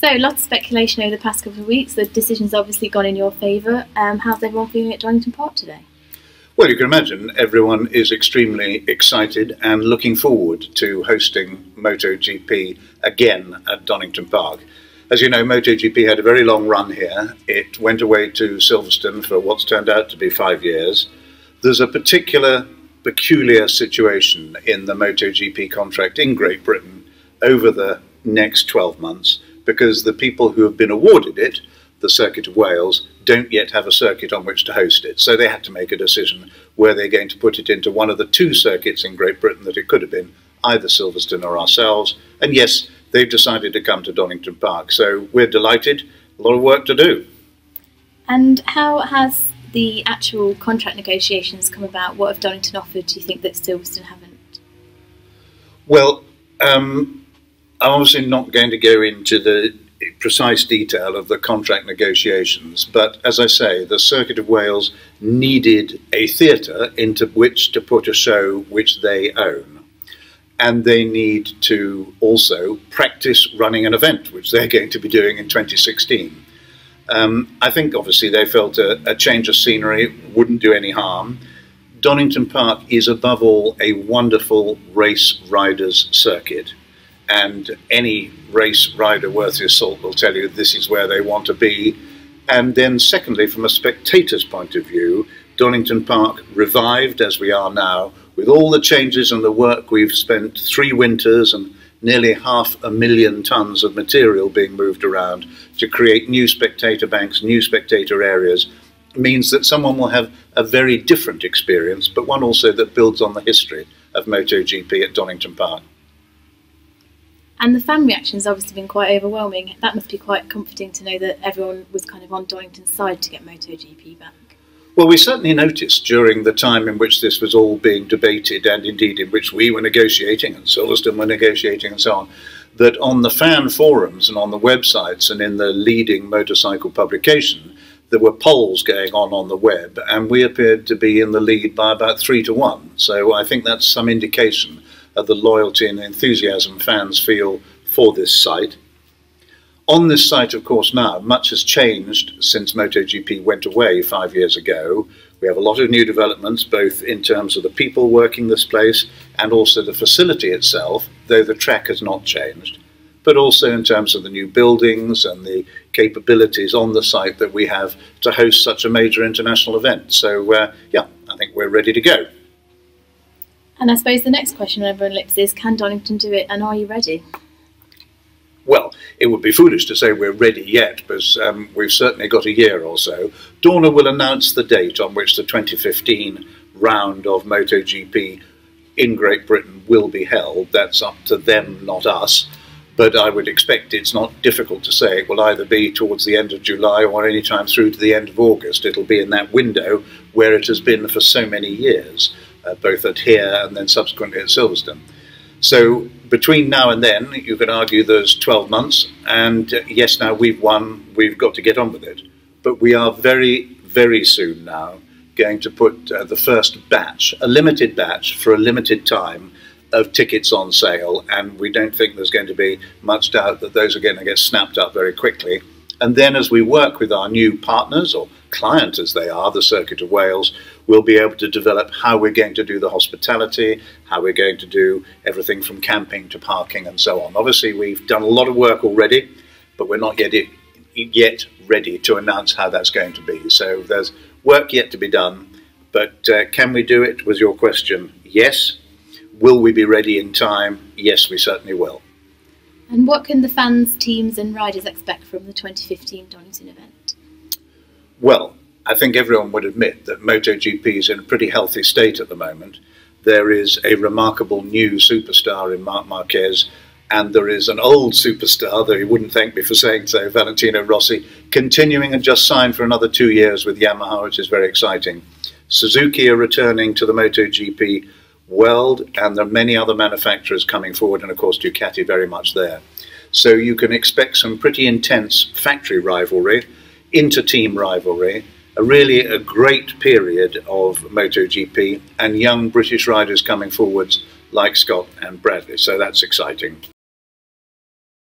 So, lots of speculation over the past couple of weeks. The decision's obviously gone in your favour. How's everyone feeling at Donington Park today? Well, you can imagine everyone is extremely excited and looking forward to hosting MotoGP again at Donington Park. As you know, MotoGP had a very long run here. It went away to Silverstone for what's turned out to be 5 years. There's a peculiar situation in the MotoGP contract in Great Britain over the next 12 months, because the people who have been awarded it, the Circuit of Wales, don't yet have a circuit on which to host it. So they had to make a decision where they're going to put it into one of the two circuits in Great Britain that it could have been, either Silverstone or ourselves. And yes, they've decided to come to Donington Park. So we're delighted. A lot of work to do. And how has the actual contract negotiations come about? What have Donington offered, do you think, that Silverstone haven't? Well, I'm obviously not going to go into the precise detail of the contract negotiations, but as I say, the Circuit of Wales needed a theatre into which to put a show which they own, and they need to also practice running an event, which they're going to be doing in 2016. I think obviously they felt a change of scenery wouldn't do any harm. Donington Park is above all a wonderful race riders circuit. And any race rider worth his salt will tell you this is where they want to be. And then secondly, from a spectator's point of view, Donington Park revived as we are now, with all the changes and the work we've spent 3 winters and nearly 500,000 tonnes of material being moved around to create new spectator banks, new spectator areas, means that someone will have a very different experience, but one also that builds on the history of MotoGP at Donington Park. And the fan reaction has obviously been quite overwhelming. That must be quite comforting to know that everyone was kind of on Donington's side to get MotoGP back. Well, we certainly noticed during the time in which this was all being debated, and indeed in which we were negotiating and Silverstone were negotiating and so on, that on the fan forums and on the websites and in the leading motorcycle publication, there were polls going on the web, and we appeared to be in the lead by about 3 to 1. So I think that's some indication of the loyalty and enthusiasm fans feel for this site. On this site, of course, now, much has changed since MotoGP went away 5 years ago. We have a lot of new developments, both in terms of the people working this place and also the facility itself, though the track has not changed, but also in terms of the new buildings and the capabilities on the site that we have to host such a major international event. So, yeah, I think we're ready to go. And I suppose the next question on everyone's lips is, can Donington do it, and are you ready? Well, it would be foolish to say we're ready yet, because we've certainly got a year or so. Dorna will announce the date on which the 2015 round of MotoGP in Great Britain will be held. That's up to them, not us. But I would expect it's not difficult to say it will either be towards the end of July or any time through to the end of August. It'll be in that window where it has been for so many years. Both at here and then subsequently at Silverstone. So between now and then, you could argue there's 12 months, and yes, now we've won, we've got to get on with it. But we are very, very soon now going to put the first batch, a limited batch for a limited time, of tickets on sale, and we don't think there's going to be much doubt that those are going to get snapped up very quickly. And then as we work with our new partners, or client as they are, the Circuit of Wales, we'll be able to develop how we're going to do the hospitality, how we're going to do everything from camping to parking and so on. Obviously, we've done a lot of work already, but we're not yet ready to announce how that's going to be. So there's work yet to be done, but can we do it, was your question? Yes. Will we be ready in time? Yes, we certainly will. And what can the fans, teams and riders expect from the 2015 Donington event? Well, I think everyone would admit that MotoGP is in a pretty healthy state at the moment. There is a remarkable new superstar in Marc Marquez, and there is an old superstar, though he wouldn't thank me for saying so, Valentino Rossi, continuing and just signed for another 2 years with Yamaha, which is very exciting. Suzuki are returning to the MotoGP world, and there are many other manufacturers coming forward, and of course Ducati very much there. So you can expect some pretty intense factory rivalry, inter-team rivalry, really a great period of MotoGP, and young British riders coming forwards like Scott and Bradley. So that's exciting.